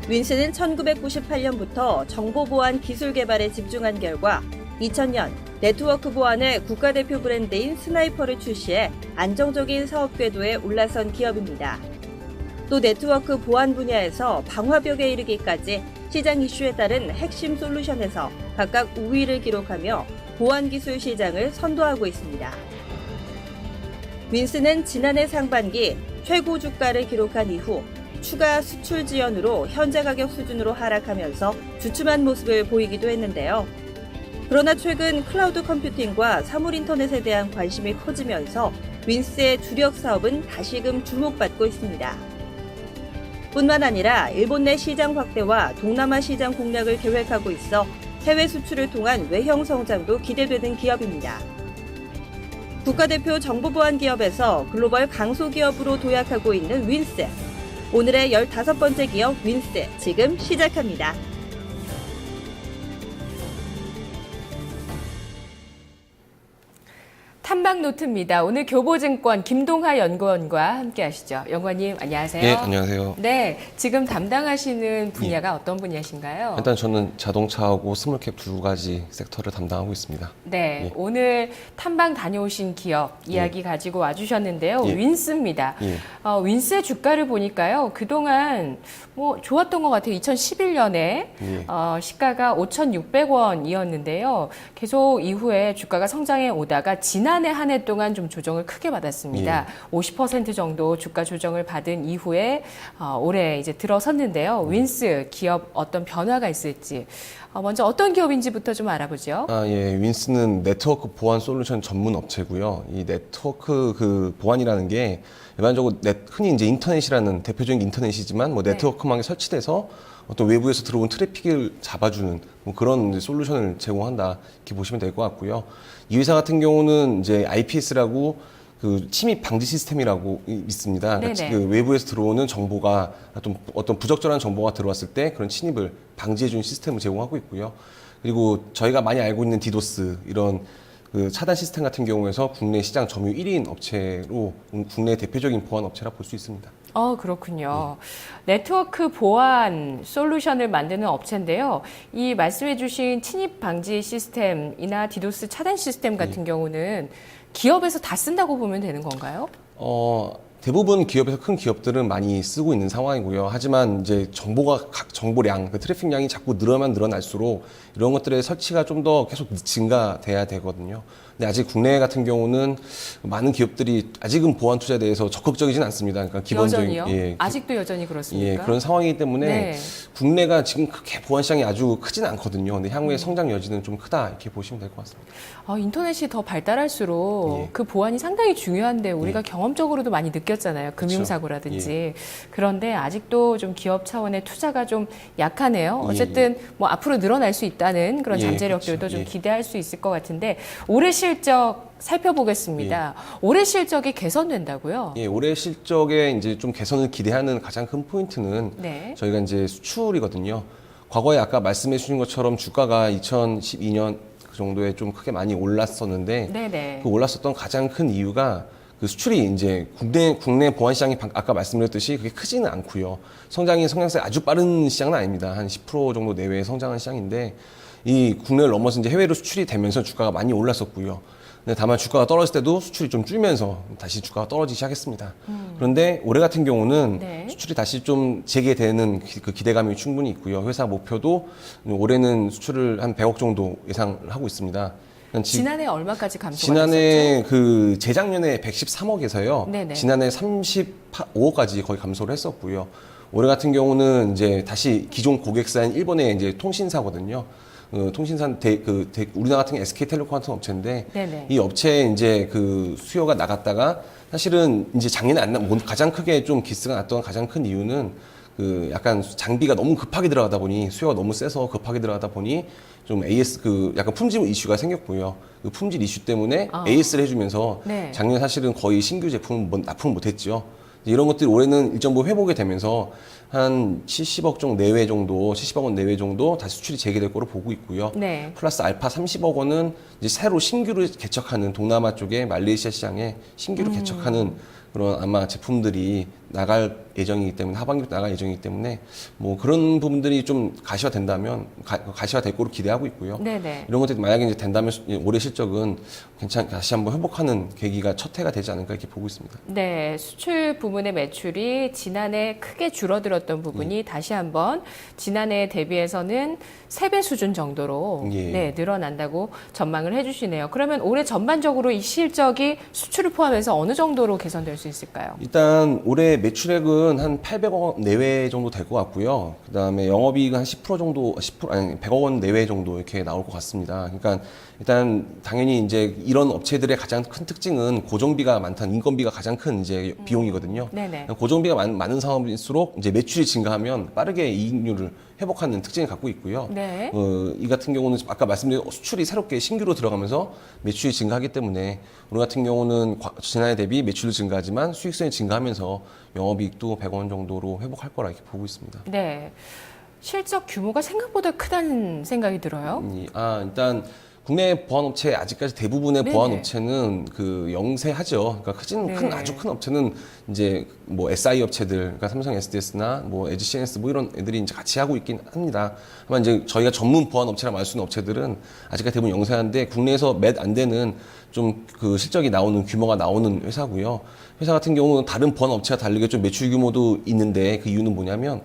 윈스는 1998년부터 정보 보안 기술 개발에 집중한 결과 2000년 네트워크 보안의 국가대표 브랜드인 스나이퍼를 출시해 안정적인 사업 궤도에 올라선 기업입니다. 또 네트워크 보안 분야에서 방화벽에 이르기까지 시장 이슈에 따른 핵심 솔루션에서 각각 우위를 기록하며 보안 기술 시장을 선도하고 있습니다. 윈스는 지난해 상반기 최고 주가를 기록한 이후 추가 수출 지연으로 현재 가격 수준으로 하락하면서 주춤한 모습을 보이기도 했는데요. 그러나 최근 클라우드 컴퓨팅과 사물 인터넷에 대한 관심이 커지면서 윈스의 주력 사업은 다시금 주목받고 있습니다. 뿐만 아니라 일본 내 시장 확대와 동남아 시장 공략을 계획하고 있어 해외 수출을 통한 외형 성장도 기대되는 기업입니다. 국가대표 정보보안 기업에서 글로벌 강소기업으로 도약하고 있는 윈스. 오늘의 15번째 기업 윈스, 지금 시작합니다. 탐방노트입니다. 오늘 교보증권 김동하 연구원과 함께 하시죠. 연구원님 안녕하세요. 네, 안녕하세요. 네, 지금 담당하시는 분야가 어떤 분야신가요? 일단 저는 자동차하고 스몰캡 두 가지 섹터를 담당하고 있습니다. 네, 예. 오늘 탐방 다녀오신 기업 이야기 가지고 와주셨는데요. 예. 윈스입니다. 예. 윈스의 주가를 보니까요. 그동안 뭐 좋았던 것 같아요. 2011년에 예. 시가가 5,600원이었는데요. 계속 이후에 주가가 성장해 오다가 지난해 한 해 동안 좀 조정을 크게 받았습니다. 50% 정도 주가 조정을 받은 이후에 올해 이제 들어섰는데요. 윈스 기업 어떤 변화가 있을지 먼저 어떤 기업인지부터 좀 알아보죠. 윈스는 네트워크 보안 솔루션 전문 업체고요. 이 네트워크 보안이라는 게 일반적으로 흔히 이제 인터넷이라는 대표적인 인터넷이지만 뭐 네트워크망에 설치돼서 어떤 외부에서 들어온 트래픽을 잡아주는 뭐 그런 이제 솔루션을 제공한다 이렇게 보시면 될 것 같고요. 이 회사 같은 경우는 이제 IPS라고 그 침입 방지 시스템이라고 있습니다. 그러니까 그 외부에서 들어오는 정보가 어떤 부적절한 정보가 들어왔을 때 그런 침입을 방지해주는 시스템을 제공하고 있고요. 그리고 저희가 많이 알고 있는 디도스 이런 그 차단 시스템 같은 경우에서 국내 시장 점유율 1위인 업체로 국내 대표적인 보안 업체라 볼 수 있습니다. 그렇군요. 네트워크 보안 솔루션을 만드는 업체인데요. 이 말씀해주신 침입 방지 시스템이나 디도스 차단 시스템 같은 경우는 기업에서 다 쓴다고 보면 되는 건가요? 대부분 기업에서 큰 기업들은 많이 쓰고 있는 상황이고요. 하지만 이제 정보량, 그 트래픽량이 자꾸 늘어날수록 이런 것들의 설치가 좀 더 계속 증가돼야 되거든요. 근데 아직 국내 같은 경우는 많은 기업들이 아직은 보안 투자에 대해서 적극적이진 않습니다. 그러니까 기본적인 여전히요? 아직도 여전히 그렇습니까? 그런 상황이기 때문에 국내가 지금 크게 보안 시장이 아주 크진 않거든요. 근데 향후의 성장 여지는 좀 크다 이렇게 보시면 될 것 같습니다. 인터넷이 더 발달할수록 그 보안이 상당히 중요한데 우리가 경험적으로도 많이 느꼈잖아요. 금융사고라든지. 그런데 아직도 좀 기업 차원의 투자가 좀 약하네요. 어쨌든 뭐 앞으로 늘어날 수 있다는 그런 잠재력들도 좀 기대할 수 있을 것 같은데 올해 실적 살펴보겠습니다. 올해 실적이 개선된다고요? 올해 실적에 이제 좀 개선을 기대하는 가장 큰 포인트는 저희가 이제 수출이거든요. 과거에 아까 말씀해 주신 것처럼 주가가 2012년 그 정도에 좀 크게 많이 올랐었는데 그 올랐었던 가장 큰 이유가 그 수출이 이제 국내 보안 시장이 아까 말씀드렸듯이 그게 크지는 않고요. 성장성이 아주 빠른 시장은 아닙니다. 한 10% 정도 내외에 성장한 시장인데 이 국내를 넘어서 이제 해외로 수출이 되면서 주가가 많이 올랐었고요. 근데 다만 주가가 떨어질 때도 수출이 좀 줄면서 다시 주가가 떨어지기 시작했습니다. 그런데 올해 같은 경우는 수출이 다시 좀 재개되는 그 기대감이 충분히 있고요. 회사 목표도 올해는 수출을 한 100억 정도 예상을 하고 있습니다. 지난해 얼마까지 감소가 지난해 됐었죠? 그 재작년에 113억에서요. 지난해 35억까지 거의 감소를 했었고요. 올해 같은 경우는 이제 다시 기존 고객사인 일본의 이제 통신사거든요. 통신사 우리나라 같은 게 SK텔레콤 같은 업체인데 이 업체에 이제 그 수요가 나갔다가 사실은 이제 작년에 가장 크게 좀 기스가 났던 가장 큰 이유는 그 약간 장비가 너무 급하게 들어가다 보니 수요가 너무 세서 급하게 들어가다 보니 좀 AS 약간 품질 이슈가 생겼고요. 그 품질 이슈 때문에 AS를 해주면서 작년 사실은 거의 신규 제품을 납품을 못했죠. 이런 것들이 올해는 일정 부분 회복이 되면서 한 70억 정도 내외 정도, 70억 원 내외 정도 다시 수출이 재개될 거로 보고 있고요. 플러스 알파 30억 원은 이제 새로 신규를 개척하는 동남아 쪽에 말레이시아 시장에 신규로 개척하는 그런 아마 제품들이 나갈 예정이기 때문에 하반기부터 나갈 예정이기 때문에 뭐 그런 부분들이 좀 가시화된다면 가시화될 거로 기대하고 있고요. 네네. 이런 것들이 만약에 이제 된다면 올해 실적은 다시 한번 회복하는 계기가 첫 해가 되지 않을까 이렇게 보고 있습니다. 네, 수출 부문의 매출이 지난해 크게 줄어들었던 부분이 다시 한번 지난해 대비해서는 3배 수준 정도로 예. 네, 늘어난다고 전망을 해주시네요. 그러면 올해 전반적으로 이 실적이 수출을 포함해서 어느 정도로 개선될 수 있을까요? 일단 올해 매출액은 한 800억 원 내외 정도 될 것 같고요. 그다음에 영업이익은 한 10% 정도, 10% 아니 100억 원 내외 정도 이렇게 나올 것 같습니다. 그러니까 일단 당연히 이제 이런 업체들의 가장 큰 특징은 고정비가 많다는 인건비가 가장 큰 이제 비용이거든요. 네네. 고정비가 많은 사업일수록 이제 매출이 증가하면 빠르게 이익률을 회복하는 특징을 갖고 있고요. 네. 이 같은 경우는 아까 말씀드린 수출이 새롭게 신규로 들어가면서 매출이 증가하기 때문에 우리 같은 경우는 지난해 대비 매출도 증가하지만 수익성이 증가하면서 영업이익도 100억 원 정도로 회복할 거라 이렇게 보고 있습니다. 네. 실적 규모가 생각보다 크다는 생각이 들어요. 일단 국내 보안업체 아직까지 대부분의 네네. 보안업체는 그 영세하죠. 그러니까 네. 아주 큰 업체는 이제 뭐 SI 업체들, 그러니까 삼성 SDS나 뭐 LG CNS 뭐 이런 애들이 이제 같이 하고 있긴 합니다. 하지만 이제 저희가 전문 보안업체라 말 수 있는 업체들은 아직까지 대부분 영세한데 국내에서 몇 안 되는 좀 그 실적이 나오는 규모가 나오는 회사고요. 회사 같은 경우는 다른 보안업체와 다르게 좀 매출 규모도 있는데 그 이유는 뭐냐면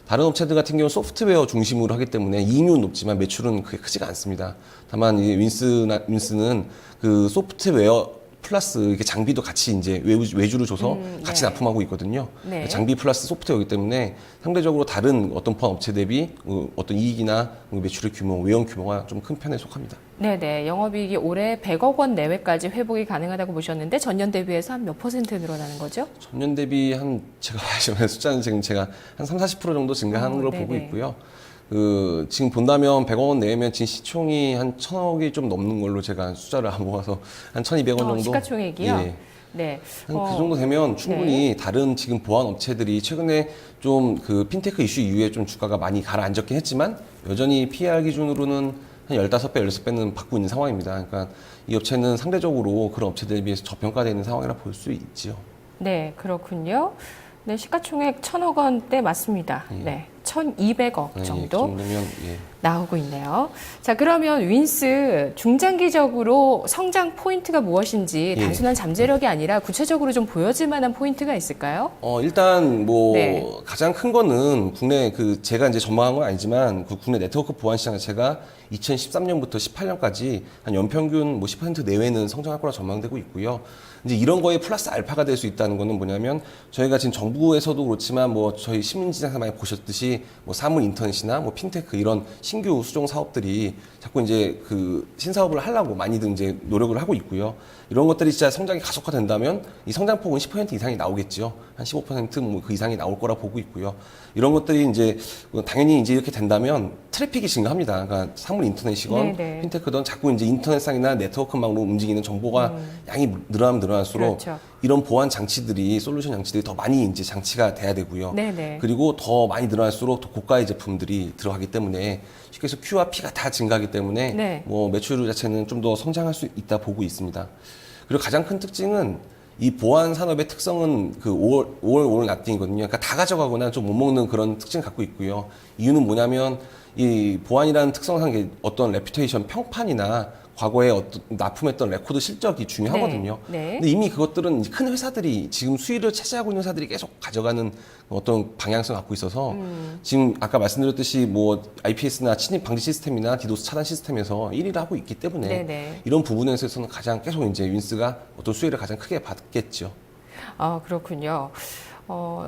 다른 업체들 같은 경우는 소프트웨어 중심으로 하기 때문에 이익률은 높지만 매출은 그게 크지가 않습니다. 다만 이 윈스는 그 소프트웨어 플러스 이렇게 장비도 같이 이제 외주를 줘서 같이 네. 납품하고 있거든요. 네. 장비 플러스 소프트웨어이기 때문에 상대적으로 다른 어떤 보안 업체 대비 어떤 이익이나 매출의 규모, 외형 규모가 좀 큰 편에 속합니다. 네네. 영업이익이 올해 100억 원 내외까지 회복이 가능하다고 보셨는데 전년 대비해서 한 몇 % 늘어나는 거죠? 전년 대비 제가 말씀하신 숫자는 지금 제가 한 30, 40% 정도 증가하는 걸로 보고 네네. 있고요. 지금 본다면 100억 원 내면 지금 시총이 한 1000억이 좀 넘는 걸로 제가 숫자를 안 모아서 한 1200원 정도. 시가총액이요? 예. 네. 그 정도 되면 충분히 다른 지금 보안 업체들이 최근에 좀 그 핀테크 이슈 이후에 좀 주가가 많이 가라앉았긴 했지만 여전히 PER 기준으로는 한 15배, 16배는 받고 있는 상황입니다. 그러니까 이 업체는 상대적으로 그런 업체들에 비해서 저평가되어 있는 상황이라 볼 수 있지요. 네, 그렇군요. 네, 시가총액 1,000억 원대 맞습니다. 예. 네, 1,200억 이 정도 정도면 나오고 있네요. 자, 그러면 윈스 중장기적으로 성장 포인트가 무엇인지 예. 단순한 잠재력이 아니라 구체적으로 좀 보여질 만한 포인트가 있을까요? 일단 뭐 네. 가장 큰 거는 국내 제가 이제 전망한 건 아니지만 그 국내 네트워크 보안 시장 자체가 2013년부터 18년까지 한 연평균 뭐 10% 내외는 성장할 거라 전망되고 있고요. 이제 이런 거에 플러스 알파가 될 수 있다는 거는 뭐냐면 저희가 지금 정부에서도 그렇지만 뭐 저희 신문지상에서 많이 보셨듯이 뭐 사물 인터넷이나 뭐 핀테크 이런 신규 수종 사업들이 자꾸 이제 그 신사업을 하려고 많이들 이제 노력을 하고 있고요. 이런 것들이 진짜 성장이 가속화된다면 이 성장폭은 10% 이상이 나오겠죠. 한 15% 그 이상이 나올 거라 보고 있고요. 이런 것들이 이제 당연히 이제 이렇게 된다면 트래픽이 증가합니다. 그러니까 사물 인터넷이건 네네. 핀테크든 자꾸 이제 인터넷상이나 네트워크망으로 움직이는 정보가 양이 늘어나면 늘어날수록 그렇죠. 이런 보안 장치들이 솔루션 장치들이 더 많이 이제 장치가 돼야 되고요. 네네. 그리고 더 많이 늘어날수록 더 고가의 제품들이 들어가기 때문에 쉽게 해서 Q와 P가 다 증가하기 때문에 네. 뭐 매출 자체는 좀 더 성장할 수 있다 보고 있습니다. 그리고 가장 큰 특징은 이 보안 산업의 특성은 그 올 나띵이거든요. 그러니까 다 가져가거나 좀 못 먹는 그런 특징을 갖고 있고요. 이유는 뭐냐면 이 보안이라는 특성상 어떤 레퓨테이션 평판이나 과거에 어떤 납품했던 레코드 실적이 중요하거든요. 네, 네. 근데 이미 그것들은 이제 큰 회사들이 지금 수위를 차지하고 있는 회사들이 계속 가져가는 어떤 방향성을 갖고 있어서 지금 아까 말씀드렸듯이 뭐 IPS나 침입 방지 시스템이나 디도스 차단 시스템에서 1위를 하고 있기 때문에 네네. 이런 부분에서는 가장 계속 이제 윈스가 어떤 수혜를 가장 크게 받겠죠. 그렇군요.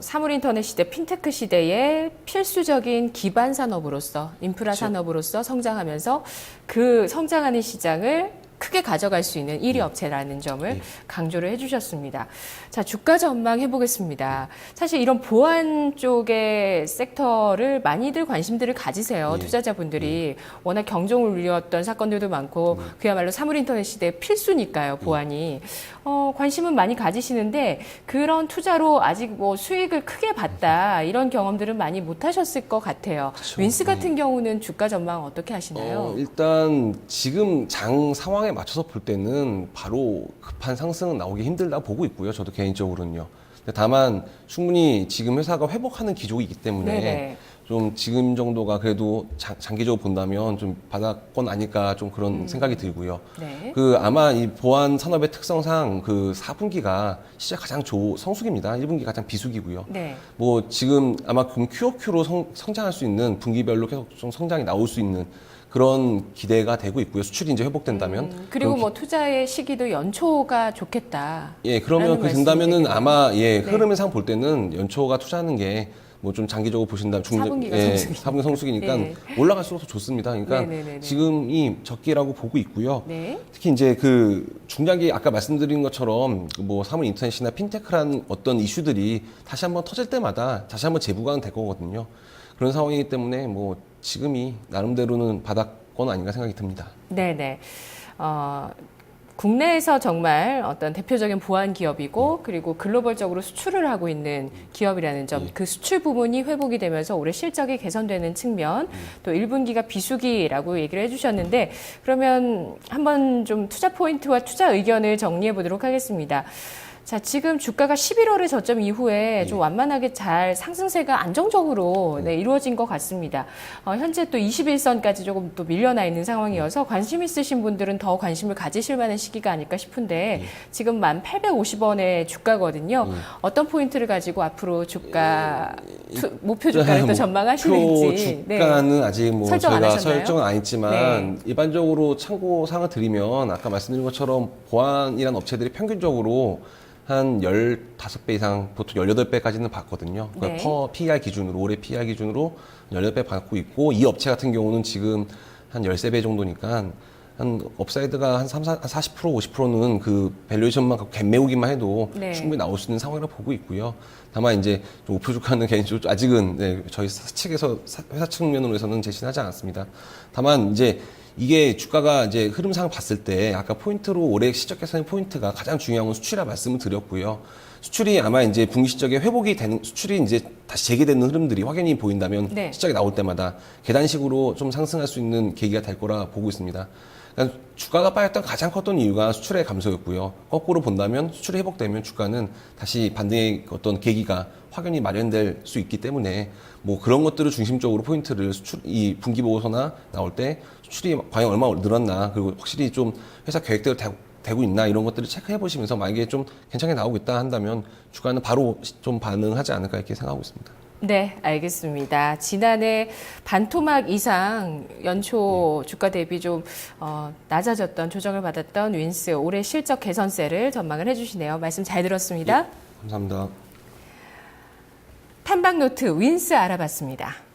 사물인터넷 시대, 핀테크 시대의 필수적인 기반 산업으로서, 인프라 그렇죠. 산업으로서 성장하면서 그 성장하는 시장을 크게 가져갈 수 있는 1위 업체라는 점을 네. 강조를 해주셨습니다. 자, 주가 전망 해보겠습니다. 사실 이런 보안 쪽의 섹터를 많이들 관심들을 가지세요. 네. 투자자분들이 워낙 경종을 울렸던 사건들도 많고 그야말로 사물인터넷 시대의 필수니까요, 보안이. 관심은 많이 가지시는데 그런 투자로 아직 뭐 수익을 크게 봤다 이런 경험들은 많이 못 하셨을 것 같아요. 그렇죠. 윈스 같은 경우는 주가 전망 어떻게 하시나요? 일단 지금 장 상황에 맞춰서 볼 때는 바로 급한 상승은 나오기 힘들다 보고 있고요. 저도 개인적으로는요. 다만 충분히 지금 회사가 회복하는 기조이기 때문에 네네. 좀 지금 정도가 그래도 장기적으로 본다면 좀 바닥권 아닐까 좀 그런 생각이 들고요. 네. 그 아마 이 보안 산업의 특성상 그 4분기가 시작 가장 성수기입니다. 1분기 가장 비수기고요. 네. 뭐 지금 아마 그럼 QOQ로 성장할 수 있는 분기별로 계속 좀 성장이 나올 수 있는 그런 기대가 되고 있고요. 수출이 이제 회복된다면. 그리고 뭐 투자의 시기도 연초가 좋겠다. 예, 그러면 그 된다면은 말씀이시네요. 아마 예, 네. 흐름의 상 볼 때는 연초가 투자하는 게 뭐 좀 장기적으로 보신다면 4분기가 예, 성수기니까. 4분기 성수기니까 네. 올라갈수록 더 좋습니다. 그러니까 네네네네. 지금이 적기라고 보고 있고요. 네. 특히 이제 그 중장기 아까 말씀드린 것처럼 뭐 사물 인터넷이나 핀테크라는 어떤 이슈들이 다시 한번 터질 때마다 다시 한번 재부각은 될 거거든요. 그런 상황이기 때문에 뭐 지금이 나름대로는 바닥권 아닌가 생각이 듭니다. 네네. 국내에서 정말 어떤 대표적인 보안 기업이고 그리고 글로벌적으로 수출을 하고 있는 기업이라는 점, 그 수출 부분이 회복이 되면서 올해 실적이 개선되는 측면, 또 1분기가 비수기라고 얘기를 해주셨는데 그러면 한번 좀 투자 포인트와 투자 의견을 정리해 보도록 하겠습니다. 자, 지금 주가가 11월의 저점 이후에 좀 완만하게 잘 상승세가 안정적으로 이루어진 것 같습니다. 현재 또 21선까지 조금 또 밀려나 있는 상황이어서 관심 있으신 분들은 더 관심을 가지실 만한 시기가 아닐까 싶은데 지금 1,850원의 주가거든요. 어떤 포인트를 가지고 앞으로 주가 목표 주가를 또 전망하시는지. 주가는 아직 뭐 설정 안 저희가 하셨나요? 설정은 안 했지만 일반적으로 참고사항을 드리면 아까 말씀드린 것처럼 보안이란 업체들이 평균적으로 한 15배 이상, 보통 18배까지는 받거든요. 그러니까 네. PER 기준으로, 올해 PER 기준으로 18배 받고 있고, 이 업체 같은 경우는 지금 한 13배 정도니까, 한 업사이드가 한 40%, 50%는 그 밸류에이션만 갖고 갭 메우기만 해도 네. 충분히 나올 수 있는 상황이라고 보고 있고요. 다만 이제 좀 목표 주가는 개인적으로 아직은 네, 저희 측에서, 회사 측면으로서는 제시하지 않았습니다. 다만 이제 이게 주가가 이제 흐름상을 봤을 때 아까 포인트로 올해 실적 개선의 포인트가 가장 중요한 건 수출이라 말씀을 드렸고요. 수출이 아마 이제 분기 실적에 회복이 되는 수출이 이제 다시 재개되는 흐름들이 확연히 보인다면 네. 실적이 나올 때마다 계단식으로 좀 상승할 수 있는 계기가 될 거라 보고 있습니다. 그러니까 주가가 빠졌던 가장 컸던 이유가 수출의 감소였고요. 거꾸로 본다면 수출이 회복되면 주가는 다시 반등의 어떤 계기가 확연히 마련될 수 있기 때문에 뭐 그런 것들을 중심적으로 포인트를 이 분기 보고서나 나올 때 수출이 과연 얼마 늘었나 그리고 확실히 좀 회사 계획대로 되고 있나 이런 것들을 체크해 보시면서 만약에 좀 괜찮게 나오고 있다 한다면 주가는 바로 좀 반응하지 않을까 이렇게 생각하고 있습니다. 네, 알겠습니다. 지난해 반토막 이상 연초 주가 대비 좀 낮아졌던 조정을 받았던 윈스 올해 실적 개선세를 전망을 해주시네요. 말씀 잘 들었습니다. 감사합니다. 탐방노트 윈스 알아봤습니다.